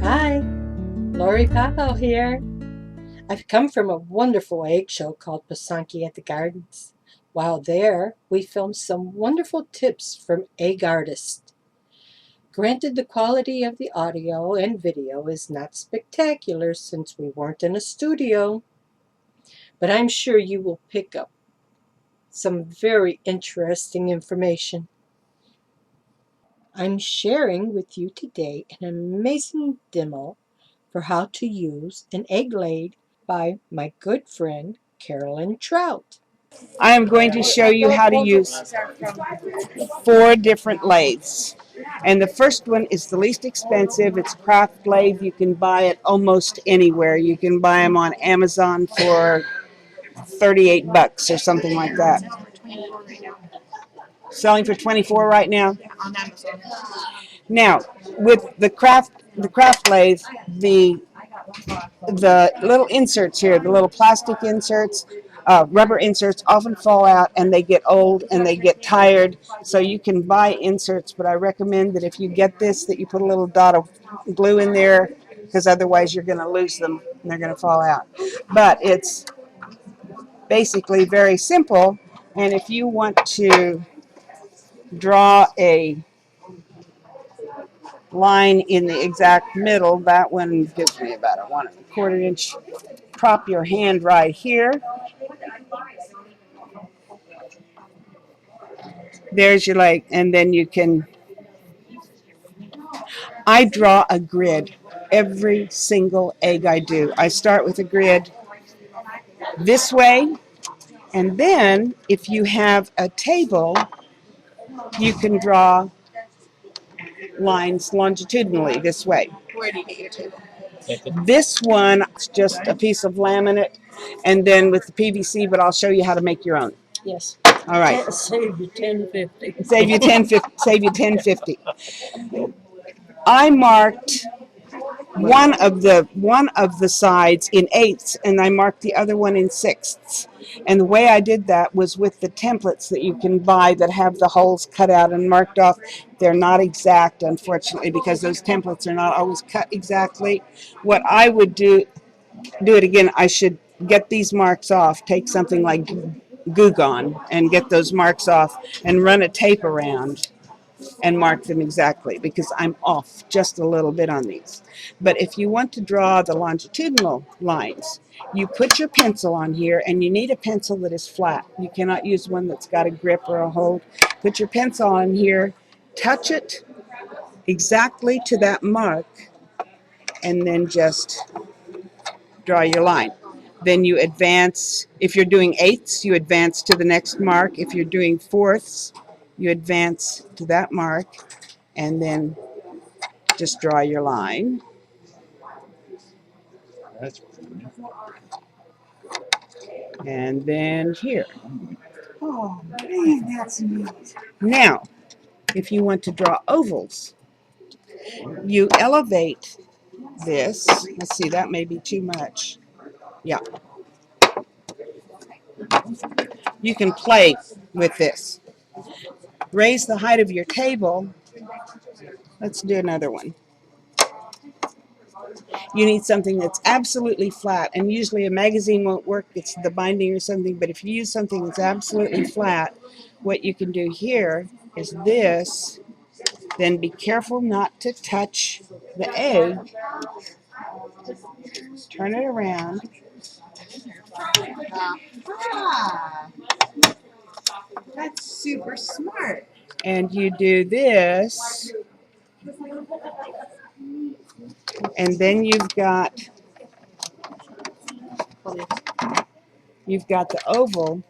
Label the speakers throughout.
Speaker 1: Hi, Lorrie Popow here. I've come from a wonderful egg show called Pysanky at the Gardens. While there, we filmed some wonderful tips from egg artists. Granted, the quality of the audio and video is not spectacular since we weren't in a studio, but I'm sure you will pick up some very interesting information. I'm sharing with you today an amazing demo for how to use an egg lathe by my good friend Carolyn Trout.
Speaker 2: I am going to show you how to use 4 different lathes. And the first one is the least expensive. It's a craft lathe. You can buy it almost anywhere. You can buy them on Amazon for 38 bucks or something like that. Selling for 24 right now. Now, with the craft lathe, the little inserts here, the little plastic inserts, rubber inserts often fall out and they get old and they get tired. So you can buy inserts, but I recommend that if you get this, that you put a little dot of glue in there, because otherwise you're going to lose them and they're going to fall out. But it's basically very simple. And if you want to draw a line in the exact middle, that one gives me about a 1 1/4 inch. Prop your hand right here. There's your leg, and then you can. I draw a grid every single egg I do. I start with a grid this way, and then if you have a table, you can draw lines longitudinally this way. Where do you get your table? This one is just a piece of laminate, and then with the PVC, but I'll show you how to make your own.
Speaker 1: Yes.
Speaker 2: All right.
Speaker 1: Save you 10.50.
Speaker 2: Save you 10.50. Save you 10.50. I marked one of the sides in eighths, and I marked the other one in sixths. And the way I did that was with the templates that you can buy that have the holes cut out and marked off. They're not exact, unfortunately, because those templates are not always cut exactly. What I would do it again, I should get these marks off, take something like Goo Gone and get those marks off and run a tape around and mark them exactly, because I'm off just a little bit on these. But if you want to draw the longitudinal lines, you put your pencil on here, and you need a pencil that is flat. You cannot use one that's got a grip or a hold. Put your pencil on here, touch it exactly to that mark, and then just draw your line. Then you advance. If you're doing eighths, you advance to the next mark. If you're doing fourths, you advance to that mark, and then just draw your line. And then here.
Speaker 3: Oh, man, that's neat.
Speaker 2: Now, if you want to draw ovals, you elevate this. Let's see, that may be too much. Yeah. You can play with this. Raise the height of your table. Let's do another one. You need something that's absolutely flat, and usually a magazine won't work. It's the binding or something, but if you use something that's absolutely flat, what you can do here is this. Then be careful not to touch the egg. Turn it around.
Speaker 3: Ah, that's super smart.
Speaker 2: And you do this. And then you've got the oval.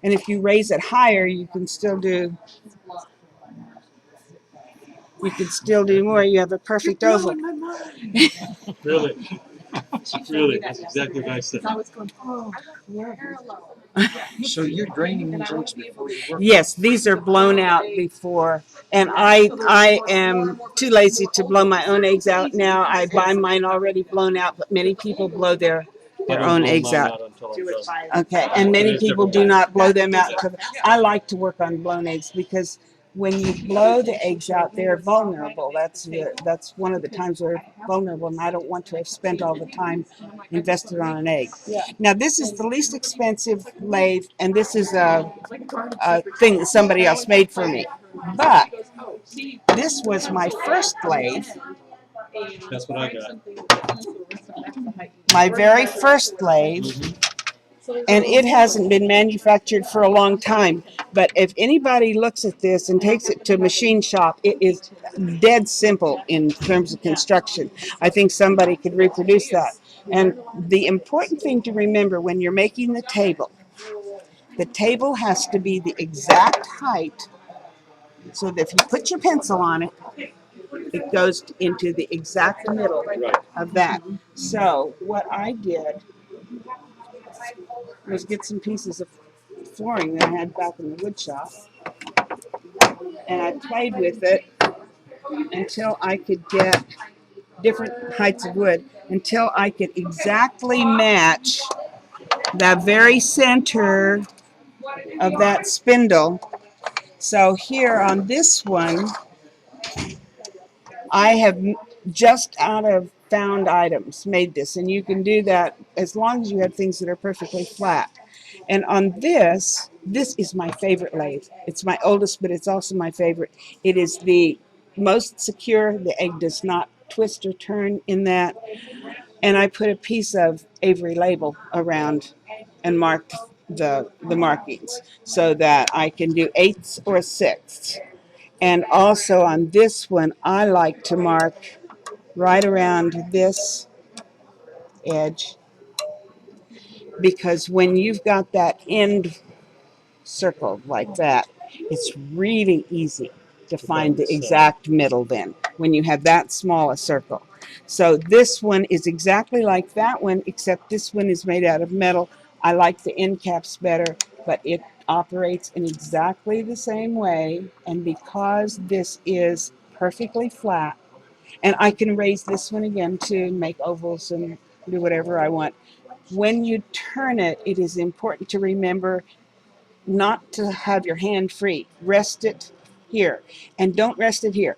Speaker 2: And if you raise it higher, you can still do more. You have a perfect oval.
Speaker 4: Really? Really? That's exactly what I said.
Speaker 3: Oh, yeah.
Speaker 4: So you're draining these eggs before you work?
Speaker 2: Yes, these are blown out before, and I am too lazy to blow my own eggs out now. I buy mine already blown out, but many people blow their own eggs out. Okay, and many people do not blow them out. I like to work on blown eggs because when you blow the eggs out, they're vulnerable. That's one of the times they're vulnerable, and I don't want to have spent all the time invested on an egg. Now, this is the least expensive lathe, and this is a thing that somebody else made for me. But this was my first lathe.
Speaker 4: That's what I got.
Speaker 2: My very first lathe, and it hasn't been manufactured for a long time. But if anybody looks at this and takes it to a machine shop, it is dead simple in terms of construction. I think somebody could reproduce that. And the important thing to remember when you're making the table has to be the exact height so that if you put your pencil on it, it goes into the exact middle of that. So what I did was get some pieces of flooring that I had back in the wood shop, and I played with it until I could get different heights of wood, until I could exactly match the very center of that spindle. So here on this one, I have just out of found items made this, and you can do that as long as you have things that are perfectly flat. And on this is my favorite lathe. It's my oldest, but it's also my favorite. It is the most secure. The egg does not twist or turn in that. And I put a piece of Avery label around and marked the markings so that I can do eighths or sixths. And also on this one, I like to mark right around this edge, because when you've got that end circled like that, it's really easy to find the exact middle then when you have that small a circle. So this one is exactly like that one, except this one is made out of metal. I like the end caps better, but it operates in exactly the same way. And because this is perfectly flat, and I can raise this one again to make ovals and do whatever I want. When you turn it, it is important to remember not to have your hand free. Rest it here. And don't rest it here.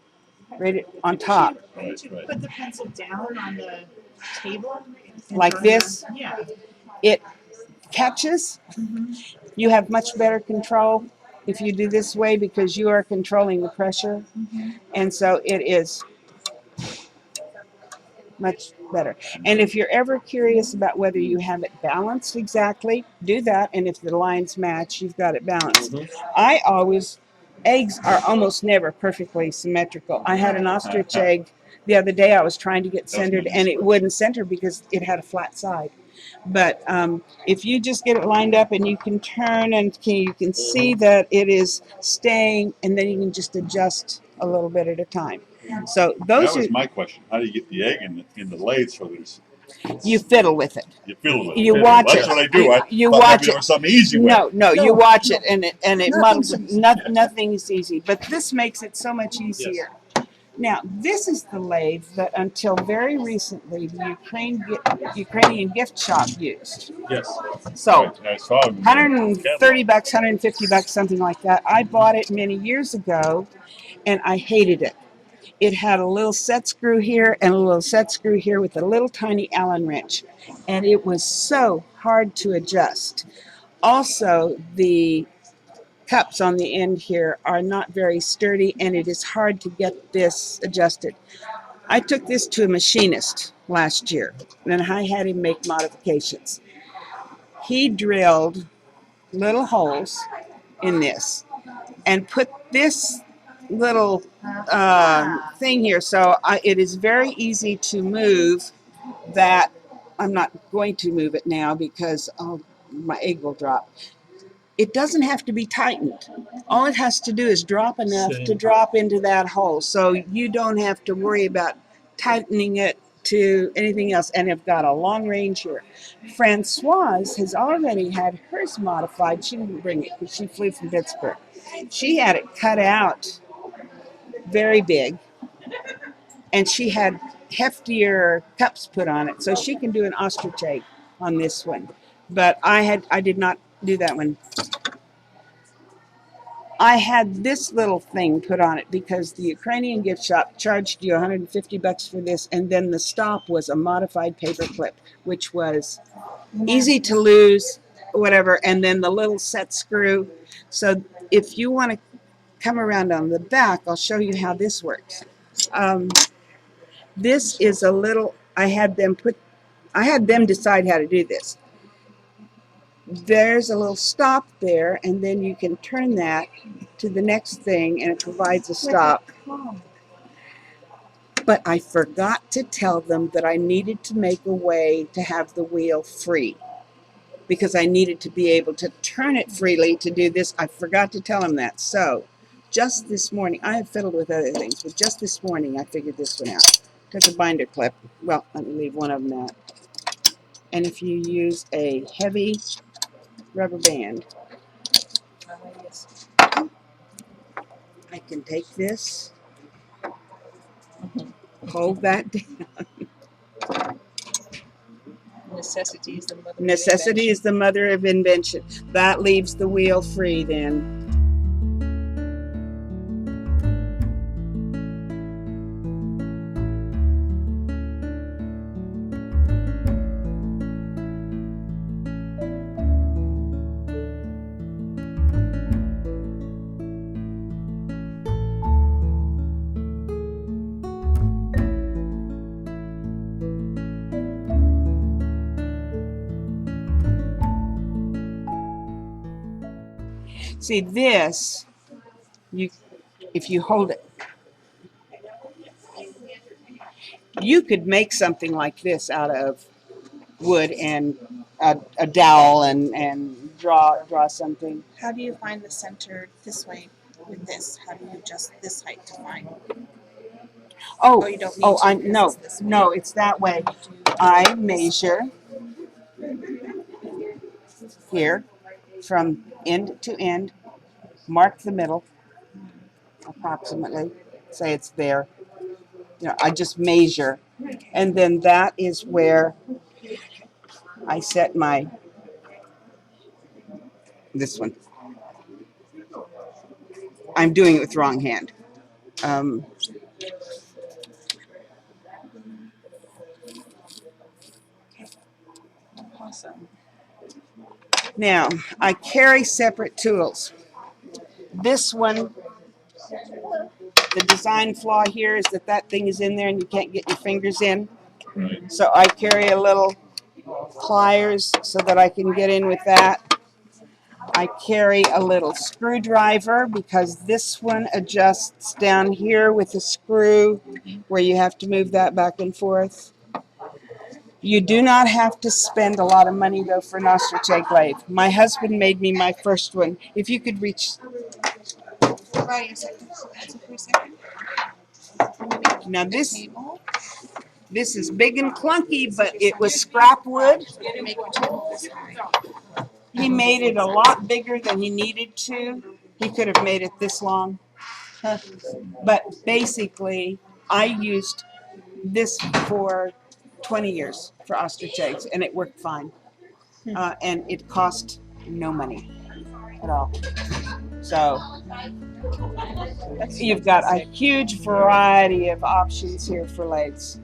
Speaker 2: Rest it on top.
Speaker 3: Did you put the pencil down on the table?
Speaker 2: Like this.
Speaker 3: Yeah.
Speaker 2: It catches. You have much better control if you do this way because you are controlling the pressure. And so it is much better. And if you're ever curious about whether you have it balanced exactly, do that. And if the lines match, you've got it balanced. Eggs are almost never perfectly symmetrical. I had an ostrich egg the other day I was trying to get centered, and it wouldn't center because it had a flat side. But if you just get it lined up and you can turn and you can see that it is staying, and then you can just adjust a little bit at a time. So those
Speaker 5: That was my question. How do you get the egg in the lathe so that
Speaker 2: you fiddle with it.
Speaker 5: you fiddle with it?
Speaker 2: You watch
Speaker 5: That's
Speaker 2: it.
Speaker 5: what I do.
Speaker 2: You
Speaker 5: thought
Speaker 2: watch
Speaker 5: maybe there
Speaker 2: it.
Speaker 5: was something easy with it.
Speaker 2: No, you watch it, and it muddles.
Speaker 1: Nothing's
Speaker 2: Nothing is easy, but this makes it so much easier. Now, this is the lathe that until very recently the Ukrainian gift shop used.
Speaker 4: Yes.
Speaker 2: So,
Speaker 5: Right, I saw it.
Speaker 2: 130 bucks, 150 bucks, something like that. I bought it many years ago, and I hated it. It had a little set screw here and a little set screw here with a little tiny Allen wrench, and it was so hard to adjust. Also, the cups on the end here are not very sturdy, and it is hard to get this adjusted. I took this to a machinist last year, and I had him make modifications. He drilled little holes in this and put this little thing here. So it is very easy to move that. I'm not going to move it now because my egg will drop. It doesn't have to be tightened. All it has to do is drop enough to drop into that hole. So you don't have to worry about tightening it to anything else. And I've got a long range here. Francoise has already had hers modified. She didn't bring it because she flew from Pittsburgh. She had it cut out very big, and she had heftier cups put on it. So she can do an ostrich egg on this one. But I did not do that one. I had this little thing put on it because the Ukrainian gift shop charged you $150 for this, and then the stop was a modified paper clip, which was easy to lose, whatever, and then the little set screw. So if you want to come around on the back, I'll show you how this works. This is a little, I had them decide how to do this. There's a little stop there, and then you can turn that to the next thing, and it provides a stop. But I forgot to tell them that I needed to make a way to have the wheel free, because I needed to be able to turn it freely to do this. I forgot to tell them that. So just this morning, I have fiddled with other things, but just this morning I figured this one out. Took a binder clip. Well, let me leave one of them out. And if you use a heavy rubber band, I can take this, hold that down.
Speaker 3: Necessity is the mother of
Speaker 2: Necessity
Speaker 3: invention.
Speaker 2: is the mother of invention. That leaves the wheel free then. See this, if you hold it, you could make something like this out of wood and a dowel and draw something.
Speaker 3: How do you find the center this way with this? How do you adjust this height to find?
Speaker 2: Oh,
Speaker 3: You don't need to
Speaker 2: I'm
Speaker 3: because
Speaker 2: no,
Speaker 3: it's this way.
Speaker 2: no, it's that way. I measure here from end to end, mark the middle, approximately, say it's there. You know, I just measure, and then that is where I set this one. I'm doing it with the wrong hand.
Speaker 3: Awesome.
Speaker 2: Now, I carry separate tools. This one, the design flaw here is that thing is in there and you can't get your fingers in.
Speaker 5: Right.
Speaker 2: So I carry a little pliers so that I can get in with that. I carry a little screwdriver because this one adjusts down here with a screw where you have to move that back and forth. You do not have to spend a lot of money though for an ostrich egg lathe. My husband made me my first one. If you could reach. Now this is big and clunky, but it was scrap wood. He made it a lot bigger than he needed to. He could have made it this long. But basically, I used this for 20 years for ostrich eggs, and it worked fine. And it cost no money at all. So you've got a huge variety of options here for lathes.